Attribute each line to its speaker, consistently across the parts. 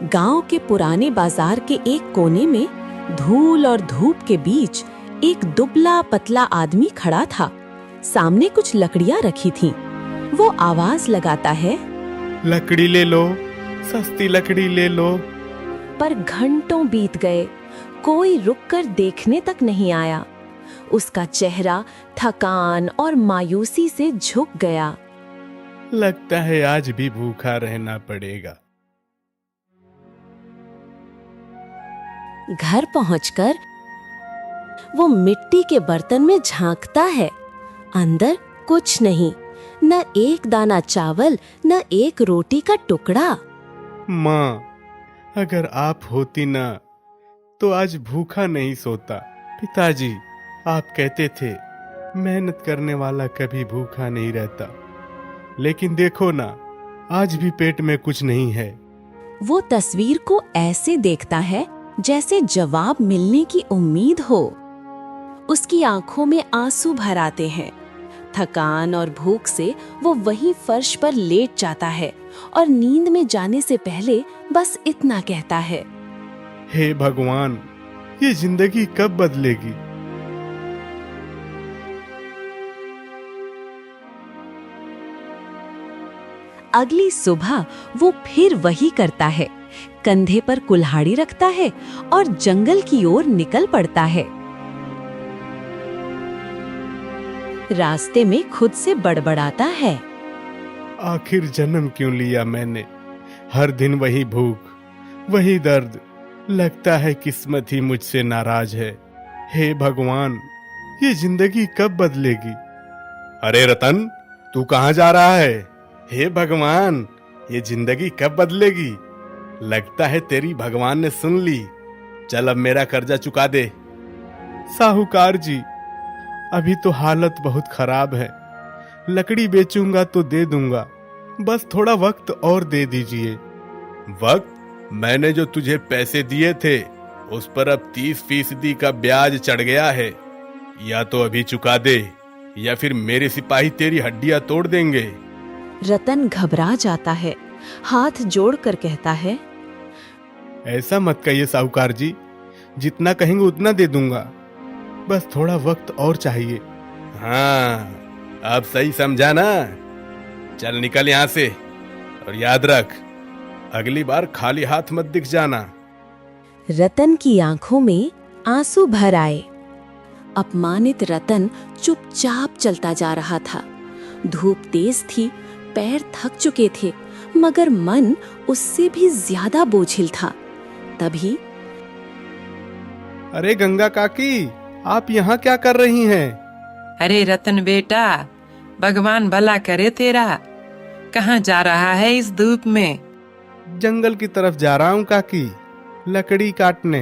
Speaker 1: गांव के पुराने बाजार के एक कोने में धूल और धूप के बीच एक दुबला पतला आदमी खड़ा था। सामने कुछ लकड़ियां रखी थीं। वो आवाज लगाता है,
Speaker 2: लकड़ी ले लो, सस्ती लकड़ी ले लो।
Speaker 1: पर घंटों बीत गए, कोई रुककर देखने तक नहीं आया। उसका चेहरा थकान और मायूसी से झुक गया।
Speaker 2: लगता है आज भी भूखा रहना पड़ेगा।
Speaker 1: घर पहुंचकर वो मिट्टी के बर्तन में झांकता है। अंदर कुछ नहीं, न एक दाना चावल, न एक रोटी का टुकड़ा।
Speaker 2: माँ, अगर आप होती ना तो आज भूखा नहीं सोता। पिताजी, आप कहते थे मेहनत करने वाला कभी भूखा नहीं रहता, लेकिन देखो ना, आज भी पेट में कुछ नहीं है।
Speaker 1: वो तस्वीर को ऐसे देखता है जैसे जवाब मिलने की उम्मीद हो। उसकी आंखों में आंसू भर आते हैं। थकान और भूख से वो वहीं फर्श पर लेट जाता है और नींद में जाने से पहले बस इतना कहता है,
Speaker 2: हे भगवान, ये जिंदगी कब बदलेगी।
Speaker 1: अगली सुबह वो फिर वही करता है। कंधे पर कुल्हाड़ी रखता है और जंगल की ओर निकल पड़ता है। रास्ते में खुद से बड़बड़ाता है,
Speaker 2: आखिर जन्म क्यों लिया मैंने। हर दिन वही भूख, वही दर्द। लगता है किस्मत ही मुझसे नाराज है। हे भगवान, ये जिंदगी कब बदलेगी। अरे रतन, तू कहाँ जा रहा है। हे भगवान, ये जिंदगी कब बदलेगी। लगता है तेरी भगवान ने सुन ली। चल अब मेरा कर्जा चुका दे। साहूकार जी, अभी तो हालत बहुत खराब है। लकड़ी बेचूंगा तो दे दूंगा, बस थोड़ा वक्त और दे दीजिए। वक्त? मैंने जो तुझे पैसे दिए थे उस पर अब 30% का ब्याज चढ़ गया है। या तो अभी चुका दे या फिर मेरे सिपाही तेरी हड्डियां तोड़ देंगे।
Speaker 1: रतन घबरा जाता है, हाथ जोड़कर कहता है,
Speaker 2: ऐसा मत कहिए साहूकार जी, जितना कहेंगे उतना दे दूंगा, बस थोड़ा वक्त और चाहिए। हाँ, अब सही समझा ना। चल निकल यहाँ से, और याद रख, अगली बार खाली हाथ मत दिख जाना।
Speaker 1: रतन की आंखों में आंसू भर आए। अपमानित रतन चुपचाप चलता जा रहा था। धूप तेज थी, पैर थक चुके थे, मगर मन उससे भी ज्यादा बोझिल था। तभी,
Speaker 2: अरे गंगा काकी, आप यहाँ क्या कर रही हैं?
Speaker 3: अरे रतन बेटा, भगवान भला करे तेरा। कहाँ जा रहा है इस धूप में?
Speaker 2: जंगल की तरफ जा रहा हूँ काकी, लकड़ी काटने।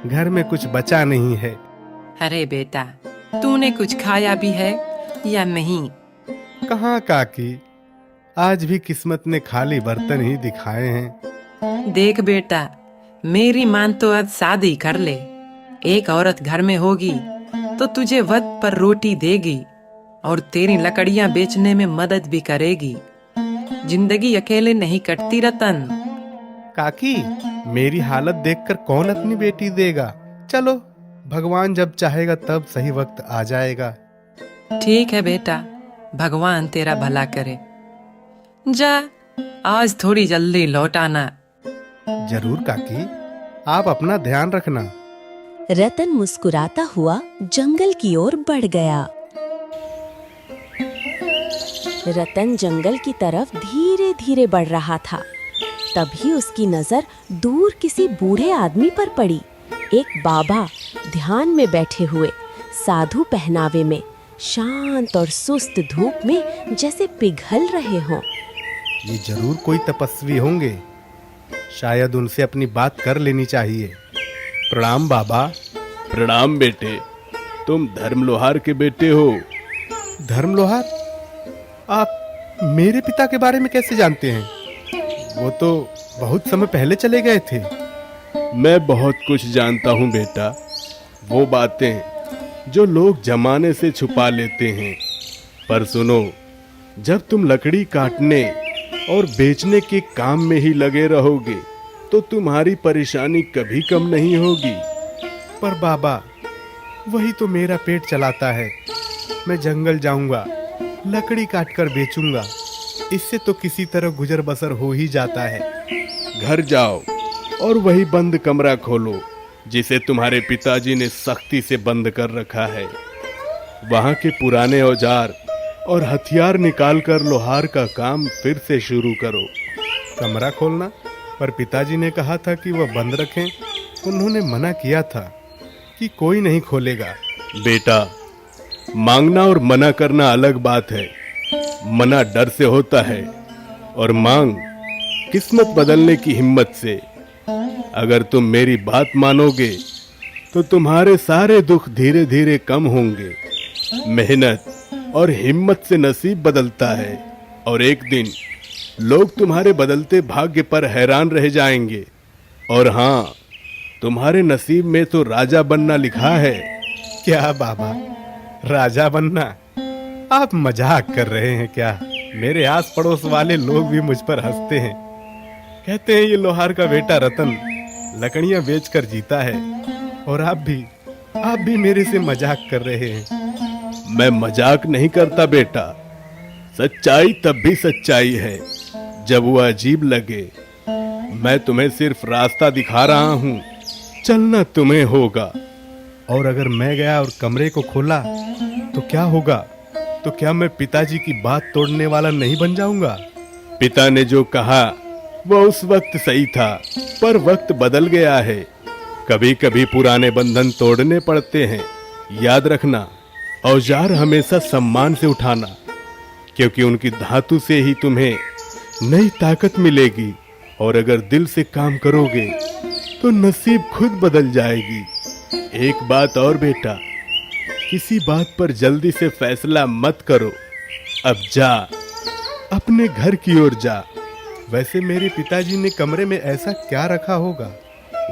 Speaker 2: घर में कुछ बचा नहीं है।
Speaker 3: अरे बेटा, तूने कुछ खाया भी है या नहीं?
Speaker 2: कहाँ काकी, आज भी किस्मत ने खाली बर्तन ही दिखाए हैं।
Speaker 3: देख बेटा, मेरी मान तो आज शादी कर ले। एक औरत घर में होगी तो तुझे वक्त पर रोटी देगी और तेरी लकड़ियां बेचने में मदद भी करेगी। जिंदगी अकेले नहीं कटती रतन।
Speaker 2: काकी, मेरी हालत देखकर कौन अपनी बेटी देगा। चलो, भगवान जब चाहेगा तब सही वक्त आ जाएगा।
Speaker 3: ठीक है बेटा, भगवान तेरा भला करे। जा, आज थोड़ी जल्दी लौट आना।
Speaker 2: जरूर काकी, आप अपना ध्यान रखना।
Speaker 1: रतन मुस्कुराता हुआ जंगल की ओर बढ़ गया। रतन जंगल की तरफ धीरे धीरे बढ़ रहा था। तभी उसकी नजर दूर किसी बूढ़े आदमी पर पड़ी। एक बाबा ध्यान में बैठे हुए, साधु पहनावे में, शांत और सुस्त धूप में जैसे पिघल रहे हों।
Speaker 2: ये जरूर कोई तपस्वी होंगे। शायद उनसे अपनी बात कर लेनी चाहिए। प्रणाम बाबा। प्रणाम बेटे, तुम धर्मलोहार के बेटे हो। धर्मलोहार? आप मेरे पिता के बारे में कैसे जानते हैं? वो तो बहुत समय पहले चले गए थे। मैं बहुत कुछ जानता हूँ बेटा, वो बातें जो लोग जमाने से छुपा लेते हैं। पर सुनो, जब तुम लकड़ी काटने और बेचने के काम में ही लगे रहोगे तो तुम्हारी परेशानी कभी कम नहीं होगी। पर बाबा, वही तो मेरा पेट चलाता है। मैं जंगल जाऊंगा, लकड़ी काटकर बेचूंगा, इससे तो किसी तरह गुजर बसर हो ही जाता है। घर जाओ और वही बंद कमरा खोलो जिसे तुम्हारे पिताजी ने सख्ती से बंद कर रखा है। वहां के पुराने औजार और हथियार निकालकर लोहार का काम फिर से शुरू करो। कमरा खोलना? पर पिताजी ने कहा था कि वह बंद रखें। उन्होंने मना किया था कि कोई नहीं खोलेगा। बेटा, मांगना और मना करना अलग बात है। मना डर से होता है और मांग किस्मत बदलने की हिम्मत से। अगर तुम मेरी बात मानोगे तो तुम्हारे सारे दुख धीरे धीरे कम होंगे। मेहनत और हिम्मत से नसीब बदलता है और एक दिन लोग तुम्हारे बदलते भाग्य पर हैरान रह जाएंगे। और हाँ, तुम्हारे नसीब में तो राजा बनना लिखा है। क्या बाबा, राजा बनना? आप मजाक कर रहे हैं क्या? मेरे आस पड़ोस वाले लोग भी मुझ पर हंसते हैं। कहते हैं ये लोहार का बेटा रतन लकड़ियां बेचकर जीता है, और आप भी मेरे से मजाक कर रहे हैं। मैं मजाक नहीं करता बेटा। सच्चाई तब भी सच्चाई है जब वो अजीब लगे। मैं तुम्हें सिर्फ रास्ता दिखा रहा हूँ, चलना तुम्हें होगा। और अगर मैं गया और कमरे को खोला तो क्या होगा? तो क्या मैं पिताजी की बात तोड़ने वाला नहीं बन जाऊंगा? पिता ने जो कहा वो उस वक्त सही था, पर वक्त बदल गया है। कभी कभी पुराने बंधन तोड़ने पड़ते हैं। याद रखना, औजार हमेशा सम्मान से उठाना, क्योंकि उनकी धातु से ही तुम्हें नई ताकत मिलेगी। और अगर दिल से काम करोगे तो नसीब खुद बदल जाएगी। एक बात और बेटा, किसी बात पर जल्दी से फैसला मत करो। अब जा, अपने घर की ओर जा। वैसे मेरे पिताजी ने कमरे में ऐसा क्या रखा होगा?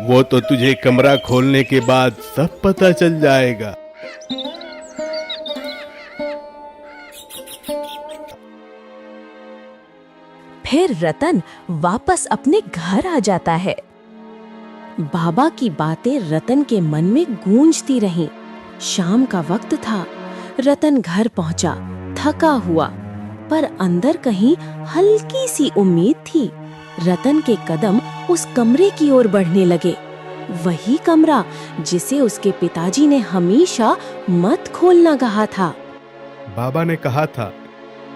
Speaker 2: वो तो तुझे कमरा खोलने के बाद सब पता चल जाएगा।
Speaker 1: फिर रतन वापस अपने घर आ जाता है। बाबा की बातें रतन के मन में गूंजती रहीं। शाम का वक्त था। रतन घर पहुंचा, थका हुआ, पर अंदर कहीं हल्की सी उम्मीद थी। रतन के कदम उस कमरे की ओर बढ़ने लगे। वही कमरा जिसे उसके पिताजी ने हमेशा मत खोलना कहा था।
Speaker 2: बाबा ने कहा था,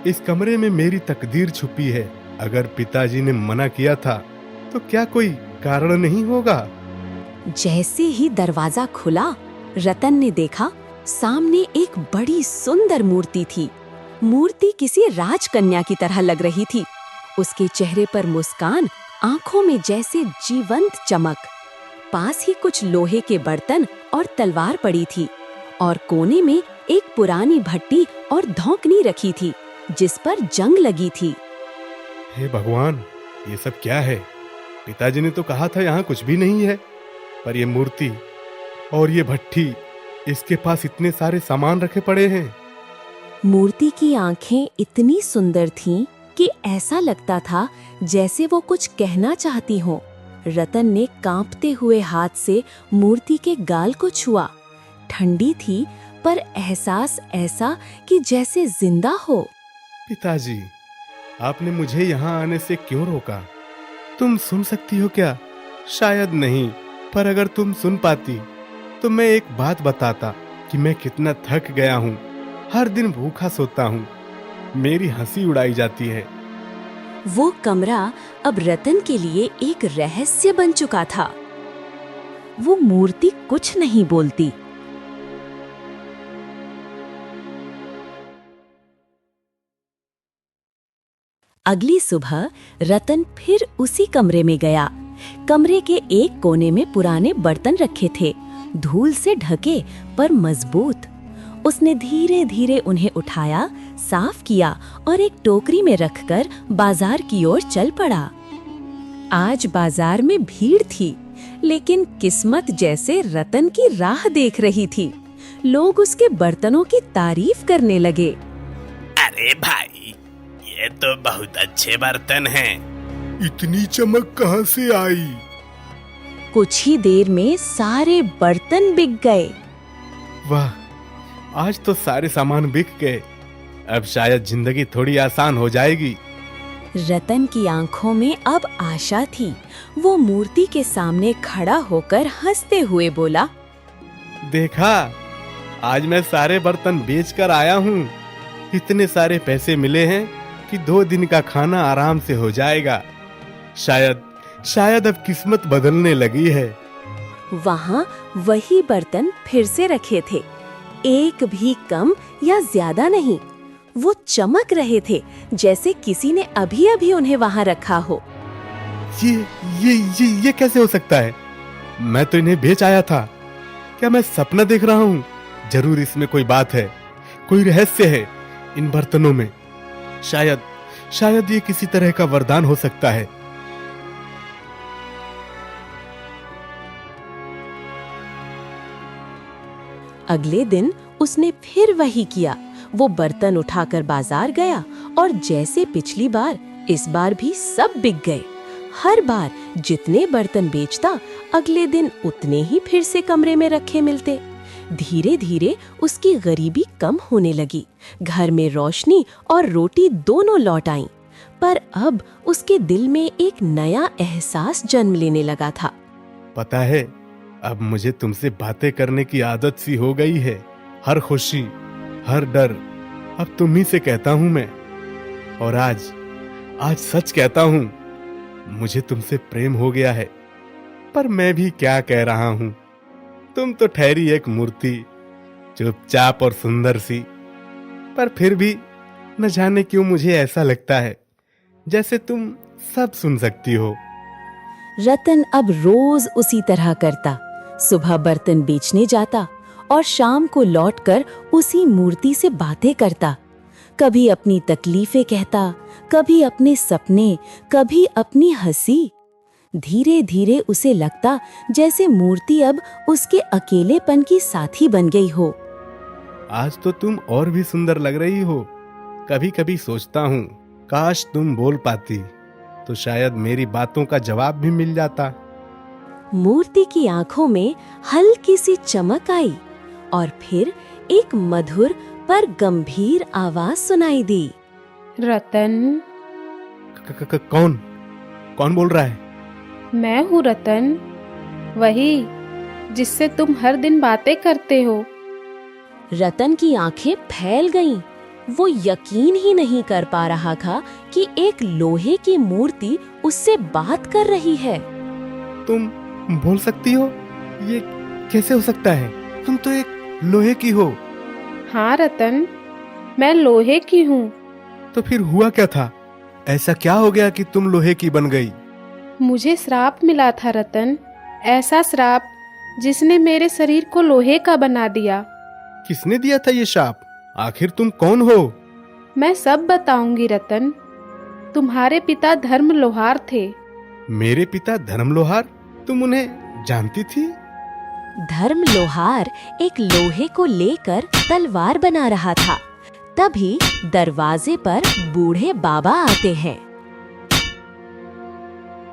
Speaker 2: इस कमरे में मेरी तकदीर छुपी है। अगर पिताजी ने मना किया था तो क्या कोई कारण नहीं होगा?
Speaker 1: जैसे ही दरवाजा खुला, रतन ने देखा सामने एक बड़ी सुंदर मूर्ति थी। मूर्ति किसी राजकन्या की तरह लग रही थी। उसके चेहरे पर मुस्कान, आंखों में जैसे जीवंत चमक। पास ही कुछ लोहे के बर्तन और तलवार पड़ी थी, और कोने में एक पुरानी भट्टी और धौंकनी रखी थी जिस पर जंग लगी थी।
Speaker 2: हे भगवान, ये सब क्या है? पिताजी ने तो कहा था यहाँ कुछ भी नहीं है, पर ये मूर्ति और ये भट्टी, इसके पास इतने सारे सामान रखे पड़े हैं।
Speaker 1: मूर्ति की आंखें इतनी सुंदर थीं कि ऐसा लगता था जैसे वो कुछ कहना चाहती हो। रतन ने कांपते हुए हाथ से मूर्ति के गाल को छुआ। ठंडी थी, पर एहसास ऐसा कि जैसे जिंदा हो।
Speaker 2: पिताजी, आपने मुझे यहाँ आने से क्यों रोका? तुम सुन सकती हो क्या? शायद नहीं, पर अगर तुम सुन पाती तो मैं एक बात बताता कि मैं कितना थक गया हूँ। हर दिन भूखा सोता हूँ। मेरी हंसी उड़ाई जाती है।
Speaker 1: वो कमरा अब रतन के लिए एक रहस्य बन चुका था। वो मूर्ति कुछ नहीं बोलती। अगली सुबह रतन फिर उसी कमरे में गया। कमरे के एक कोने में पुराने बर्तन रखे थे, धूल से ढके पर मजबूत। उसने धीरे धीरे उन्हें उठाया, साफ किया और एक टोकरी में रखकर बाजार की ओर चल पड़ा। आज बाजार में भीड़ थी, लेकिन किस्मत जैसे रतन की राह देख रही थी। लोग उसके बर्तनों की तारीफ करने लगे।
Speaker 2: अरे भाई, ये तो बहुत अच्छे बर्तन हैं। इतनी चमक कहाँ से आई?
Speaker 1: कुछ ही देर में सारे बर्तन बिक गए।
Speaker 2: वाह, आज तो सारे सामान बिक गए। अब शायद जिंदगी थोड़ी आसान हो जाएगी।
Speaker 1: रतन की आंखों में अब आशा थी। वो मूर्ति के सामने खड़ा होकर हंसते हुए बोला,
Speaker 2: देखा, आज मैं सारे बर्तन बेच कर आया हूँ। इतने सारे पैसे मिले हैं कि 2 दिन का खाना आराम से हो जाएगा। शायद अब किस्मत बदलने लगी है।
Speaker 1: वहाँ वही बर्तन फिर से रखे थे, एक भी कम या ज्यादा नहीं। वो चमक रहे थे जैसे किसी ने अभी अभी उन्हें वहाँ रखा हो।
Speaker 2: ये कैसे हो सकता है? मैं तो इन्हें बेच आया था। क्या मैं सपना देख रहा हूँ? जरूर इसमें कोई बात है, कोई रहस्य है इन बर्तनों में। शायद ये किसी तरह का वरदान हो सकता है।
Speaker 1: अगले दिन उसने फिर वही किया। वो बर्तन उठाकर बाजार गया और जैसे पिछली बार, इस बार भी सब बिक गए। हर बार जितने बर्तन बेचता, अगले दिन उतने ही फिर से कमरे में रखे मिलते। धीरे धीरे उसकी गरीबी कम होने लगी। घर में रोशनी और रोटी दोनों लौट आईं। पर अब उसके दिल में एक नया एहसास जन्म लेने लगा था।
Speaker 2: पता है, अब मुझे तुमसे बातें करने की आदत सी हो गई है। हर खुशी, हर डर अब तुम ही से कहता हूं मैं। और आज सच कहता हूं, मुझे तुमसे प्रेम हो गया है। पर मैं भी क्या कह रहा हूं, तुम तो ठहरी एक मूर्ति, चुपचाप और सुंदर सी। पर फिर भी न जाने क्यों मुझे ऐसा लगता है जैसे तुम सब सुन सकती हो।
Speaker 1: रतन अब रोज उसी तरह करता। सुबह बर्तन बेचने जाता और शाम को लौटकर उसी मूर्ति से बातें करता। कभी अपनी तकलीफें कहता, कभी अपने सपने, कभी अपनी हंसी। धीरे धीरे उसे लगता जैसे मूर्ति अब उसके अकेलेपन की साथी बन गई हो।
Speaker 2: आज तो तुम और भी सुंदर लग रही हो। कभी कभी सोचता हूँ, काश तुम बोल पाती तो शायद मेरी बातों का जवाब भी मिल जाता।
Speaker 1: मूर्ति की आंखों में हल्की सी चमक आई और फिर एक मधुर पर गंभीर आवाज सुनाई दी।
Speaker 4: रतन।
Speaker 2: कौन बोल रहा है?
Speaker 4: मैं हूँ रतन, वही जिससे तुम हर दिन बातें करते हो।
Speaker 1: रतन की आंखें फैल गईं। वो यकीन ही नहीं कर पा रहा था कि एक लोहे की मूर्ति उससे बात कर रही है।
Speaker 2: तुम बोल सकती हो? ये कैसे हो सकता है? तुम तो एक लोहे की हो।
Speaker 4: हाँ रतन, मैं लोहे की हूँ।
Speaker 2: तो फिर हुआ क्या था? ऐसा क्या हो गया कि तुम लोहे की बन गई?
Speaker 4: मुझे श्राप मिला था रतन, ऐसा श्राप जिसने मेरे शरीर को लोहे का बना दिया।
Speaker 2: किसने दिया था ये शाप? आखिर तुम कौन हो?
Speaker 4: मैं सब बताऊंगी रतन। तुम्हारे पिता धर्म लोहार थे।
Speaker 2: मेरे पिता धर्म लोहार? तुम उन्हें जानती थी?
Speaker 1: धर्म लोहार एक लोहे को लेकर तलवार बना रहा था। तभी दरवाजे पर बूढ़े बाबा आते हैं।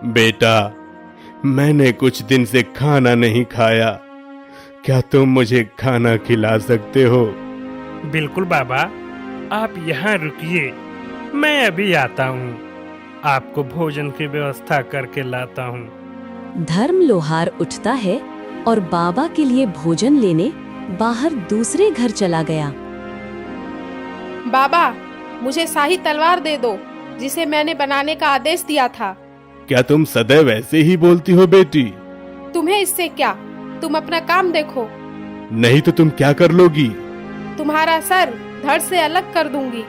Speaker 2: बेटा, मैंने कुछ दिन से खाना नहीं खाया। क्या तुम मुझे खाना खिला सकते हो?
Speaker 5: बिल्कुल बाबा, आप यहाँ रुकिए, मैं अभी आता हूँ। आपको भोजन की व्यवस्था करके लाता हूँ।
Speaker 1: धर्म लोहार उठता है और बाबा के लिए भोजन लेने बाहर दूसरे घर चला गया।
Speaker 4: बाबा, मुझे शाही तलवार दे दो जिसे मैंने बनाने का आदेश दिया था।
Speaker 2: क्या तुम सदैव ऐसे ही बोलती हो बेटी?
Speaker 4: तुम्हें इससे क्या, तुम अपना काम देखो।
Speaker 2: नहीं तो तुम क्या कर लोगी?
Speaker 4: तुम्हारा सर धड़ से अलग कर दूंगी।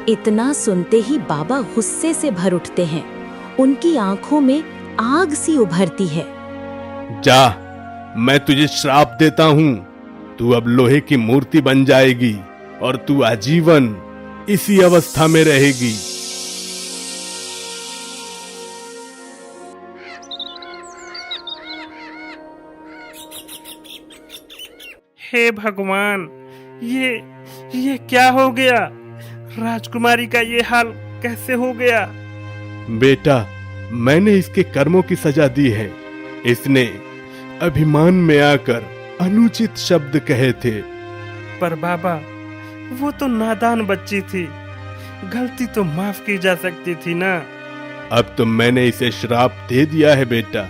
Speaker 1: इतना सुनते ही बाबा गुस्से से भर उठते हैं। उनकी आंखों में आग सी उभरती है।
Speaker 2: जा, मैं तुझे श्राप देता हूँ। तू अब लोहे की मूर्ति बन जाएगी और तू आजीवन इसी अवस्था में रहेगी।
Speaker 5: हे भगवान, ये क्या हो गया? राजकुमारी का ये हाल कैसे हो गया?
Speaker 2: बेटा, मैंने इसके कर्मों की सजा दी है। इसने अभिमान में आकर अनुचित शब्द कहे थे।
Speaker 5: पर बाबा, वो तो नादान बच्ची थी, गलती तो माफ की जा सकती थी ना।
Speaker 2: अब तो मैंने इसे श्राप दे दिया है बेटा,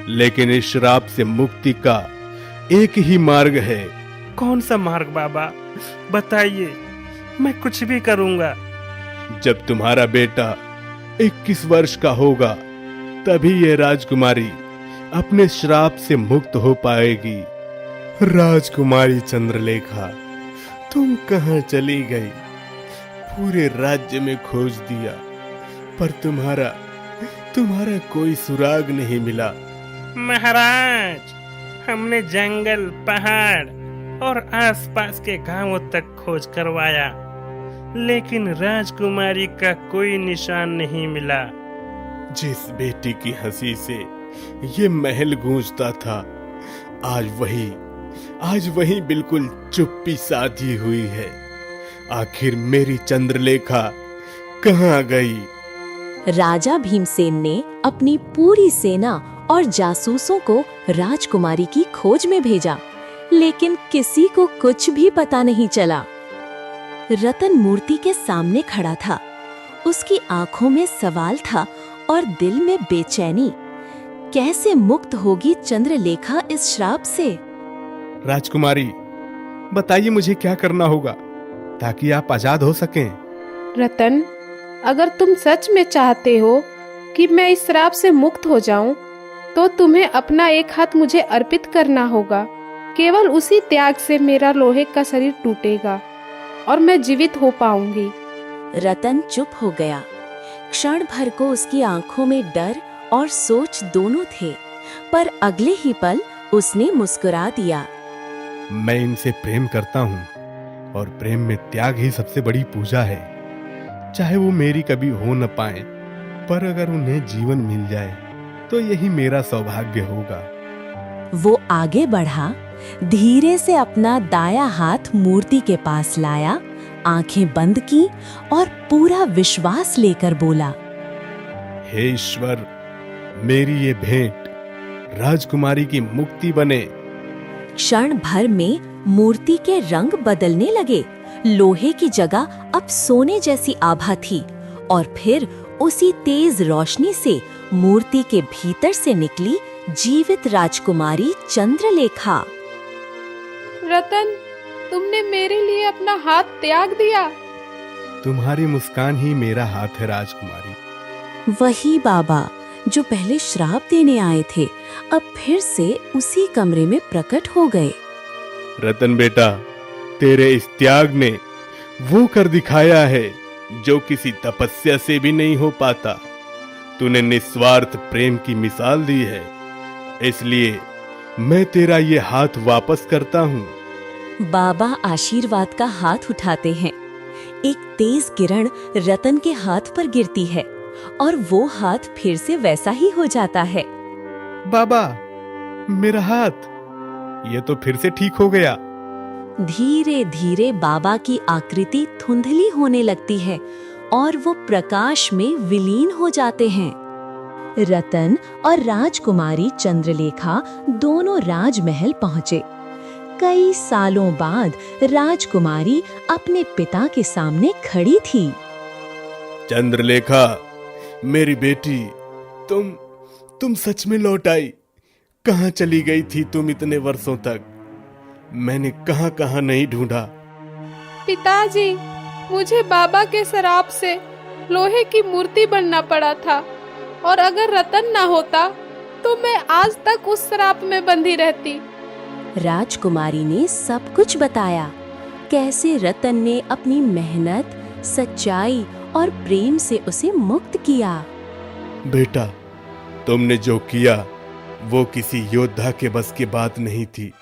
Speaker 2: लेकिन इस श्राप से मुक्ति का एक ही मार्ग है।
Speaker 5: कौन सा मार्ग बाबा, बताइए, मैं कुछ भी करूंगा।
Speaker 2: जब तुम्हारा बेटा 21 वर्ष का होगा, तभी ये राजकुमारी अपने श्राप से मुक्त हो पाएगी। राजकुमारी चंद्रलेखा, तुम कहाँ चली गई? पूरे राज्य में खोज दिया, पर तुम्हारा कोई सुराग नहीं मिला।
Speaker 5: महाराज, हमने जंगल, पहाड़ और आसपास के गांवों तक खोज करवाया, लेकिन राजकुमारी का कोई निशान नहीं मिला।
Speaker 2: जिस बेटी की हंसी से ये महल गूंजता था, आज वही बिल्कुल चुप्पी साधी हुई है। आखिर मेरी चंद्रलेखा कहाँ गई?
Speaker 1: राजा भीमसेन ने अपनी पूरी सेना और जासूसों को राजकुमारी की खोज में भेजा, लेकिन किसी को कुछ भी पता नहीं चला। रतन मूर्ति के सामने खड़ा था। उसकी आंखों में सवाल था और दिल में बेचैनी। कैसे मुक्त होगी चंद्रलेखा इस श्राप से?
Speaker 2: राजकुमारी, बताइए मुझे क्या करना होगा ताकि आप आजाद हो सकें।
Speaker 4: रतन, अगर तुम सच में चाहते हो कि मैं इस श्राप से मुक्त हो जाऊं, तो तुम्हें अपना एक हाथ मुझे अर्पित करना होगा। केवल उसी त्याग से मेरा लोहे का शरीर टूटेगा और मैं जीवित हो पाऊंगी।
Speaker 1: रतन चुप हो गया। क्षण भर को उसकी आंखों में डर और सोच दोनों थे, पर अगले ही पल उसने मुस्कुरा दिया।
Speaker 2: मैं इनसे प्रेम करता हूँ और प्रेम में त्याग ही सबसे बड़ी पूजा है। चाहे वो मेरी कभी हो न पाए, पर अगर उन्हें जीवन मिल जाए तो यही मेरा सौभाग्य होगा।
Speaker 1: वो आगे बढ़ा, धीरे से अपना दायां हाथ मूर्ति के पास लाया, आंखें बंद की और पूरा विश्वास लेकर बोला,
Speaker 2: हे ईश्वर, मेरी ये भेंट राजकुमारी की मुक्ति बने।
Speaker 1: क्षण भर में मूर्ति के रंग बदलने लगे। लोहे की जगह अब सोने जैसी आभा थी और फिर उसी तेज रोशनी से मूर्ति के भीतर से निकली जीवित राजकुमारी चंद्रलेखा।
Speaker 4: रतन, तुमने मेरे लिए अपना हाथ त्याग दिया।
Speaker 2: तुम्हारी मुस्कान ही मेरा हाथ है राजकुमारी।
Speaker 1: वही बाबा जो पहले श्राप देने आए थे, अब फिर से उसी कमरे में प्रकट हो गए।
Speaker 2: रतन बेटा, तेरे इस त्याग ने वो कर दिखाया है जो किसी तपस्या से भी नहीं हो पाता। तूने निस्वार्थ प्रेम की मिसाल दी है, इसलिए मैं तेरा ये हाथ वापस करता हूँ।
Speaker 1: बाबा आशीर्वाद का हाथ उठाते हैं। एक तेज किरण रतन के हाथ पर गिरती है और वो हाथ फिर से वैसा ही हो जाता है।
Speaker 2: बाबा, मेरा हाथ, ये तो फिर से ठीक हो गया।
Speaker 1: धीरे धीरे बाबा की आकृति धुंधली होने लगती है और वो प्रकाश में विलीन हो जाते हैं। रतन और राजकुमारी चंद्रलेखा दोनों राजमहल पहुंचे। कई सालों बाद राजकुमारी अपने पिता के सामने खड़ी थी।
Speaker 2: चंद्रलेखा, मेरी बेटी, तुम सच में लौट आई। कहाँ चली गई थी तुम इतने वर्षों तक? मैंने कहाँ कहाँ नहीं ढूंढा।
Speaker 4: पिताजी, मुझे बाबा के श्राप से लोहे की मूर्ति बनना पड़ा था, और अगर रतन ना होता तो मैं आज तक उस श्राप में बंधी रहती।
Speaker 1: राजकुमारी ने सब कुछ बताया, कैसे रतन ने अपनी मेहनत, सच्चाई और प्रेम से उसे मुक्त किया।
Speaker 2: बेटा, तुमने जो किया वो किसी योद्धा के बस की बात नहीं थी।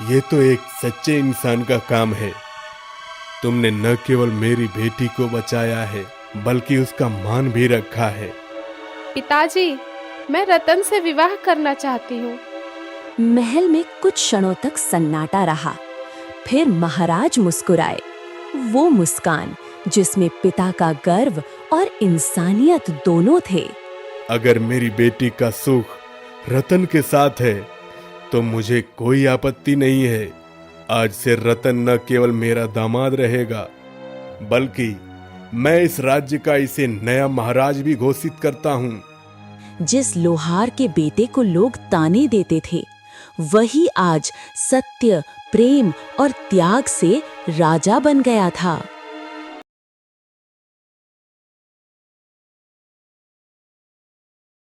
Speaker 2: ये तो एक सच्चे इंसान का काम है। तुमने न केवल मेरी बेटी को बचाया है, बल्कि उसका मान भी रखा है।
Speaker 4: पिताजी, मैं रतन से विवाह करना चाहती हूँ।
Speaker 1: महल में कुछ क्षणों तक सन्नाटा रहा। फिर महाराज मुस्कुराए। वो मुस्कान जिसमें पिता का गर्व और इंसानियत दोनों थे।
Speaker 2: अगर मेरी बेटी का सुख रतन के साथ है तो मुझे कोई आपत्ति नहीं है। आज से रतन न केवल मेरा दामाद रहेगा, बल्कि मैं इस राज्य का इसे नया महाराज भी घोषित करता हूँ।
Speaker 1: जिस लोहार के बेटे को लोग ताने देते थे, वही आज सत्य, प्रेम और त्याग से राजा बन गया था।